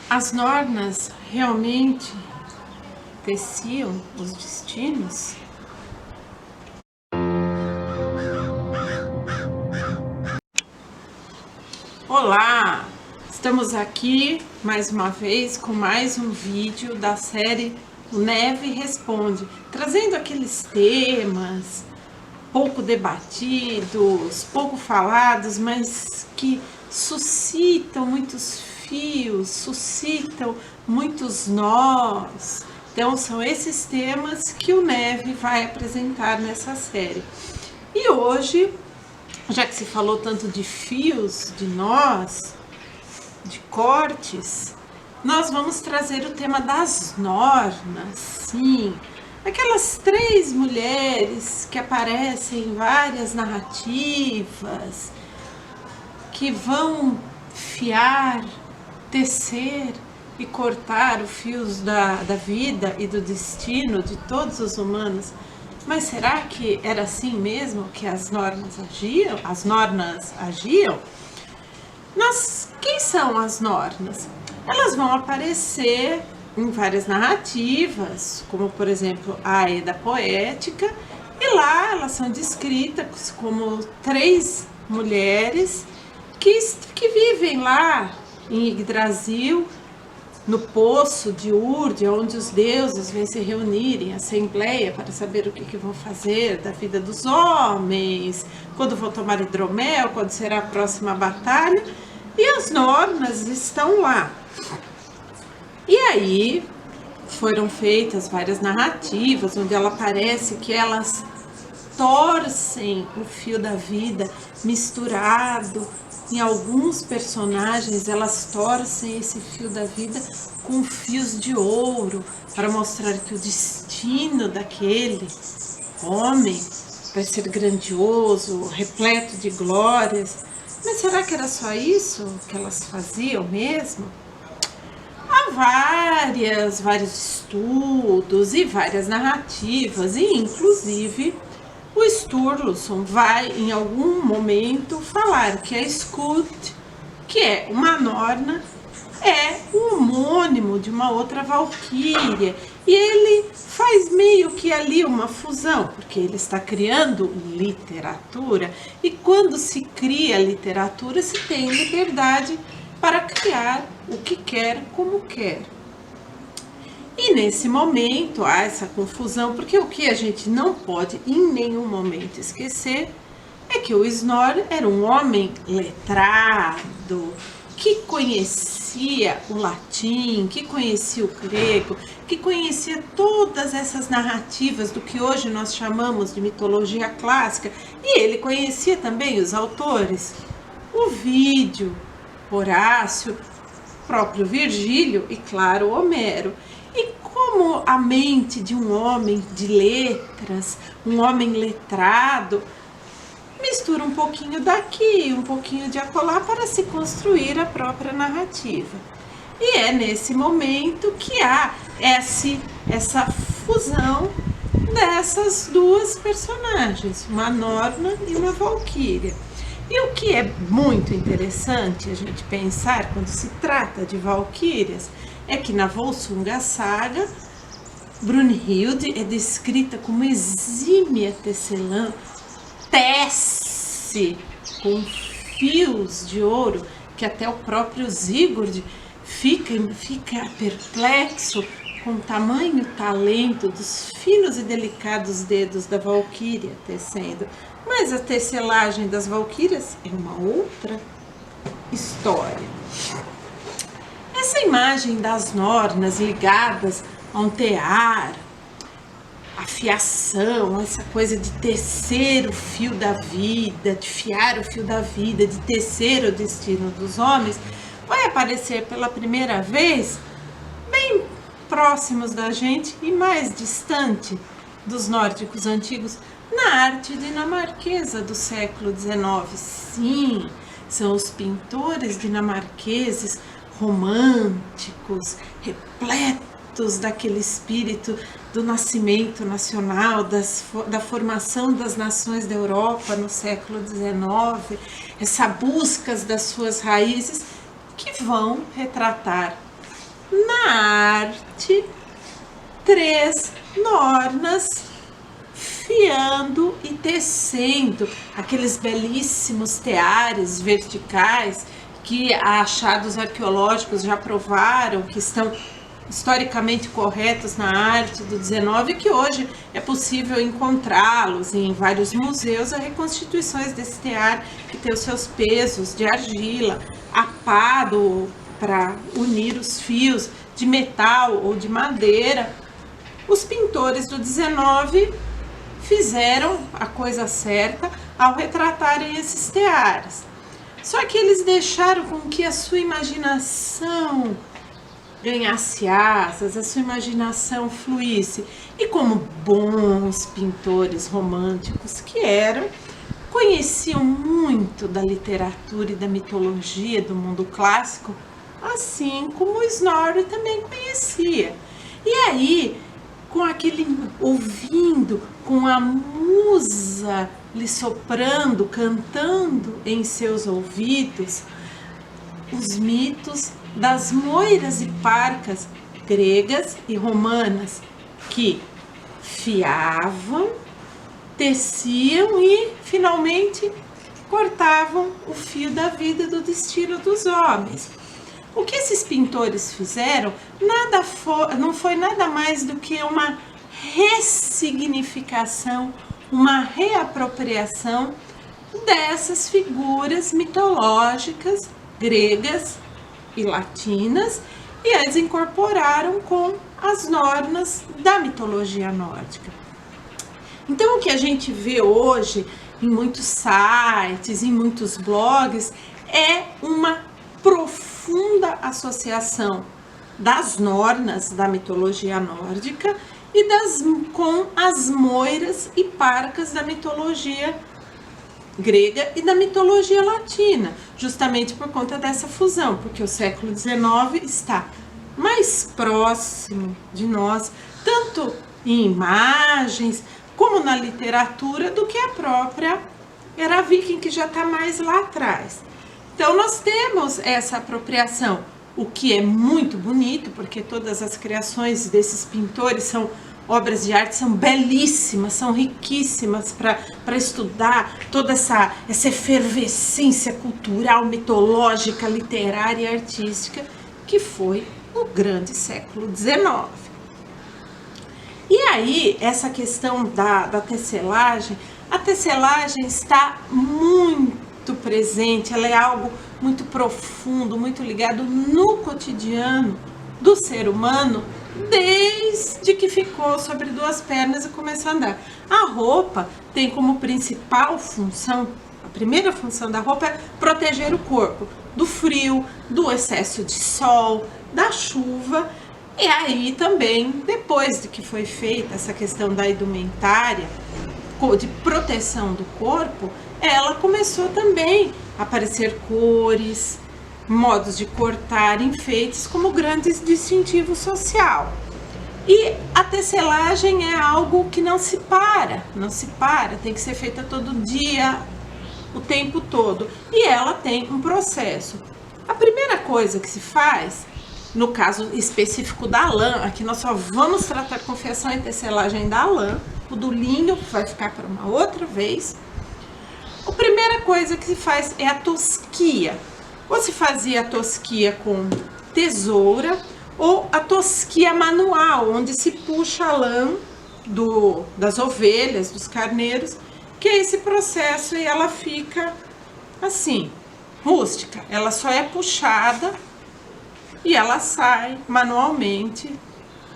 As Nornas realmente teciam os destinos? Olá! Estamos aqui mais uma vez com mais um vídeo da série Neve Responde, trazendo aqueles temas pouco debatidos, pouco falados, mas que suscitam muitos fios, suscitam muitos nós. Então são esses temas que o Neve vai apresentar nessa série. E hoje, já que se falou tanto de fios, de nós, de cortes, nós vamos trazer o tema das Nornas, sim. Aquelas 3 mulheres que aparecem em várias narrativas, que vão fiar, tecer e cortar os fios da vida e do destino de todos os humanos. Mas será que era assim mesmo que as Nornas agiam? Quem são as Nornas? Elas vão aparecer em várias narrativas, como por exemplo a Edda Poética, e lá elas são descritas como 3 mulheres que vivem lá em Yggdrasil, no poço de Urd, onde os deuses vêm se reunir em assembleia para saber o que vão fazer da vida dos homens, quando vão tomar hidromel, quando será a próxima batalha, e as Nornas estão lá. E aí foram feitas várias narrativas, onde ela parece que elas torcem o fio da vida misturado. Em alguns personagens, elas torcem esse fio da vida com fios de ouro, para mostrar que o destino daquele homem vai ser grandioso, repleto de glórias. Mas será que era só isso que elas faziam mesmo? Há vários estudos e várias narrativas, e inclusive o Sturluson vai em algum momento falar que a Skuld, que é uma Norna, é um homônimo de uma outra valquíria, e ele faz meio que ali uma fusão, porque ele está criando literatura, e quando se cria literatura se tem liberdade para criar o que quer, como quer. E nesse momento há essa confusão, porque o que a gente não pode em nenhum momento esquecer é que o Snorri era um homem letrado, que conhecia o latim, que conhecia o grego, que conhecia todas essas narrativas do que hoje nós chamamos de mitologia clássica, e ele conhecia também os autores, Ovídio, Horácio, próprio Virgílio e, claro, Homero. E como a mente de um homem de letras, um homem letrado, mistura um pouquinho daqui, um pouquinho de acolá para se construir a própria narrativa. E é nesse momento que há essa fusão dessas 2 personagens, uma Norna e uma Valquíria. E o que é muito interessante a gente pensar quando se trata de valquírias é que na Volsunga Saga, Brunhilde é descrita como exímia tecelã, tece com fios de ouro, que até o próprio Sigurd fica perplexo com o tamanho talento dos finos e delicados dedos da valquíria tecendo. Mas a tecelagem das valquírias é uma outra história. Essa imagem das Nornas ligadas a um tear, a fiação, essa coisa de tecer o fio da vida, de fiar o fio da vida, de tecer o destino dos homens, vai aparecer pela primeira vez bem próximos da gente e mais distante dos nórdicos antigos, na arte dinamarquesa do século XIX. Sim, são os pintores dinamarqueses românticos, repletos daquele espírito do nascimento nacional, da formação das nações da Europa no século XIX, essa busca das suas raízes, que vão retratar na arte 3 nornas fiando e tecendo aqueles belíssimos teares verticais que achados arqueológicos já provaram que estão historicamente corretos na arte do 19, que hoje é possível encontrá-los em vários museus, a reconstituições desse tear que tem os seus pesos de argila, apado para unir os fios de metal ou de madeira. Os pintores do 19 fizeram a coisa certa ao retratarem esses teares. Só que eles deixaram com que a sua imaginação ganhasse asas, a sua imaginação fluísse. E como bons pintores românticos que eram, conheciam muito da literatura e da mitologia do mundo clássico, assim como o Snorri também conhecia. E aí, com aquele ouvindo, com a musa lhe soprando, cantando em seus ouvidos, os mitos das moiras e parcas gregas e romanas que fiavam, teciam e finalmente cortavam o fio da vida e do destino dos homens. O que esses pintores fizeram não foi nada mais do que uma ressignificação, uma reapropriação dessas figuras mitológicas gregas e latinas e as incorporaram com as normas da mitologia nórdica. Então, o que a gente vê hoje em muitos sites, em muitos blogs, é uma profunda associação das nornas da mitologia nórdica e com as moiras e parcas da mitologia grega e da mitologia latina, justamente por conta dessa fusão, porque o século XIX está mais próximo de nós, tanto em imagens como na literatura, do que a própria era viking, que já está mais lá atrás. Então nós temos essa apropriação, o que é muito bonito, porque todas as criações desses pintores são obras de arte, são belíssimas, são riquíssimas para estudar toda essa efervescência cultural, mitológica, literária e artística que foi o grande século XIX. E aí, essa questão da tecelagem, a tecelagem está muito presente, ela é algo muito profundo, muito ligado no cotidiano do ser humano, desde que ficou sobre 2 pernas e começou a andar. A roupa tem como principal função, a primeira função da roupa é proteger o corpo do frio, do excesso de sol, da chuva. E aí também, depois de que foi feita essa questão da indumentária, de proteção do corpo, ela começou também a aparecer cores, modos de cortar, enfeites como grandes distintivo social. E a tecelagem é algo que não se para, tem que ser feita todo dia, o tempo todo. E ela tem um processo. A primeira coisa que se faz, no caso específico da lã, aqui nós só vamos tratar com fiação e tecelagem da lã, o do linho vai ficar para uma outra vez. A primeira coisa que se faz é a tosquia. Ou se fazia a tosquia com tesoura, ou a tosquia manual, onde se puxa a lã das ovelhas, dos carneiros, que é esse processo, e ela fica assim, rústica. Ela só é puxada e ela sai manualmente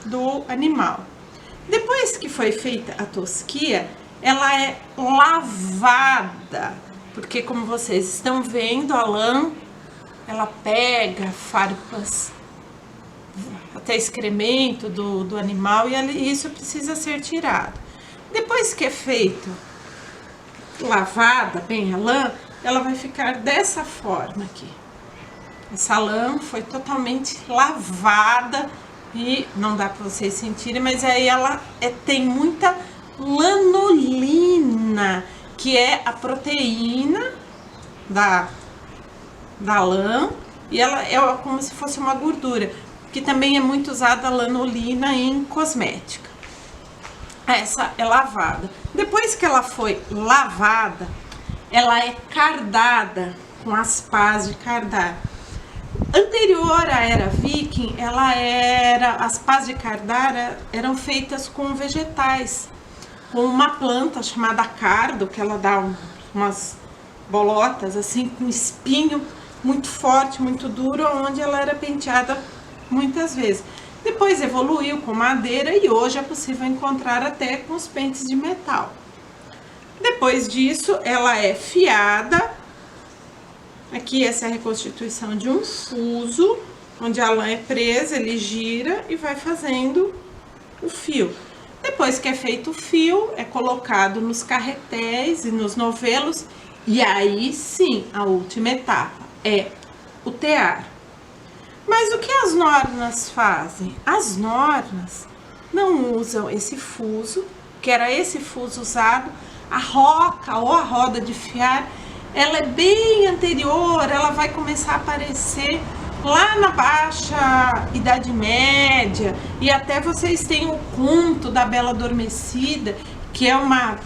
do animal. Depois que foi feita a tosquia, ela é lavada, porque como vocês estão vendo, a lã, ela pega farpas, até excremento do animal, e isso precisa ser tirado. Depois que é feito, lavada bem a lã, ela vai ficar dessa forma aqui. Essa lã foi totalmente lavada e não dá para vocês sentirem, mas aí ela tem muita lanolina, que é a proteína da lã, e ela é como se fosse uma gordura. que também é muito usada a lanolina em cosmética. Essa é lavada. Depois que ela foi lavada, ela é cardada com as pás de cardar. Anterior à era viking, as pás de cardar eram feitas com vegetais, com uma planta chamada cardo, que ela dá umas bolotas assim com espinho muito forte, muito duro, onde ela era penteada muitas vezes. Depois evoluiu com madeira e hoje é possível encontrar até com os pentes de metal. Depois disso, ela é fiada. Aqui essa é a reconstituição de um fuso, onde a lã é presa, ele gira e vai fazendo o fio. Depois que é feito o fio, é colocado nos carretéis e nos novelos, e aí sim, a última etapa é o tear. Mas o que as nornas fazem? As nornas não usam esse fuso, que era esse fuso usado, a roca ou a roda de fiar, ela é bem anterior, ela vai começar a aparecer lá na Baixa Idade Média, e até vocês têm o conto da Bela Adormecida, que é uma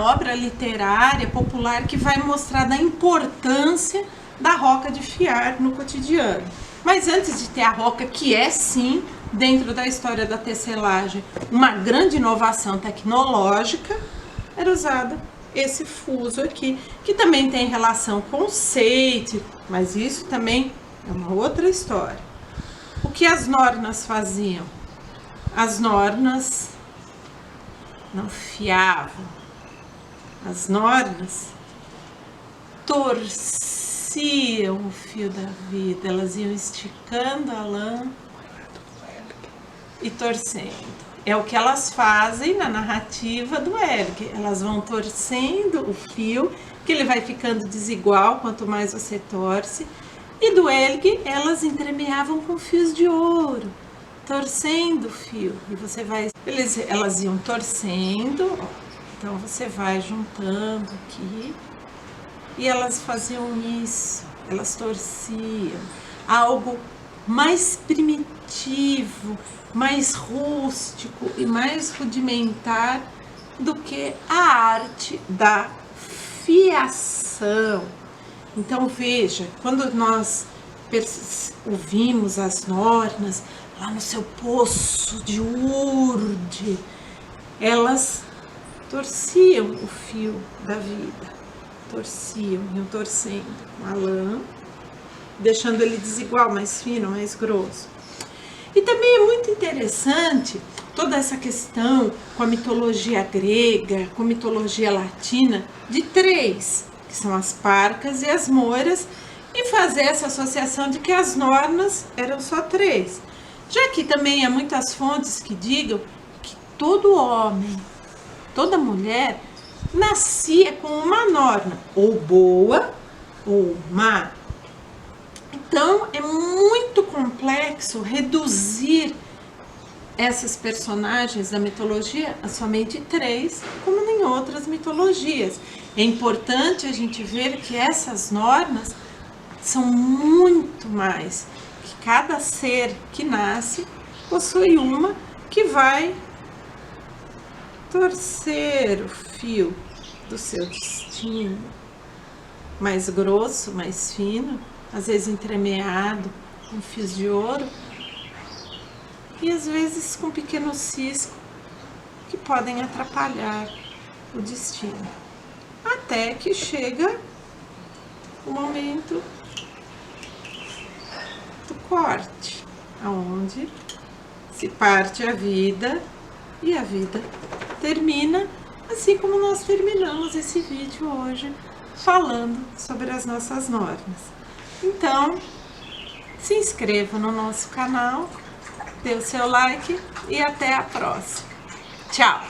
obra literária popular que vai mostrar da importância da roca de fiar no cotidiano. Mas antes de ter a roca, que é sim, dentro da história da tecelagem, uma grande inovação tecnológica, era usada esse fuso aqui, que também tem relação com o seite, mas isso também é uma outra história. O que as nornas faziam? As nornas não fiavam, as nornas torciam o fio da vida, elas iam esticando a lã e torcendo. É o que elas fazem na narrativa do Helge. Elas vão torcendo o fio, que ele vai ficando desigual quanto mais você torce. E do Helge, elas entremeavam com fios de ouro, torcendo o fio. E você vai... Elas iam torcendo, ó. Então você vai juntando aqui. E elas faziam isso, elas torciam. Algo mais primitivo, mais rústico e mais rudimentar do que a arte da fiação. Então veja, quando nós ouvimos as nornas lá no seu poço de Urde, elas torciam o fio da vida, torciam, iam torcendo com a lã, deixando ele desigual, mais fino, mais grosso. E também é muito interessante toda essa questão com a mitologia grega, com a mitologia latina, de três, que são as parcas e as moiras, e fazer essa associação de que as nornas eram só três. Já que também há muitas fontes que digam que todo homem, toda mulher, nascia com uma norna, ou boa ou má. Então é muito complexo reduzir essas personagens da mitologia a somente três, como em outras mitologias. É importante a gente ver que essas nornas são muito mais, que cada ser que nasce possui uma que vai torcer o fio do seu destino, mais grosso, mais fino, às vezes entremeado com fios de ouro e às vezes com pequenos ciscos que podem atrapalhar o destino, até que chega o momento do corte, aonde se parte a vida e a vida termina, assim como nós terminamos esse vídeo hoje falando sobre as nossas normas. Então, se inscreva no nosso canal, dê o seu like e até a próxima. Tchau!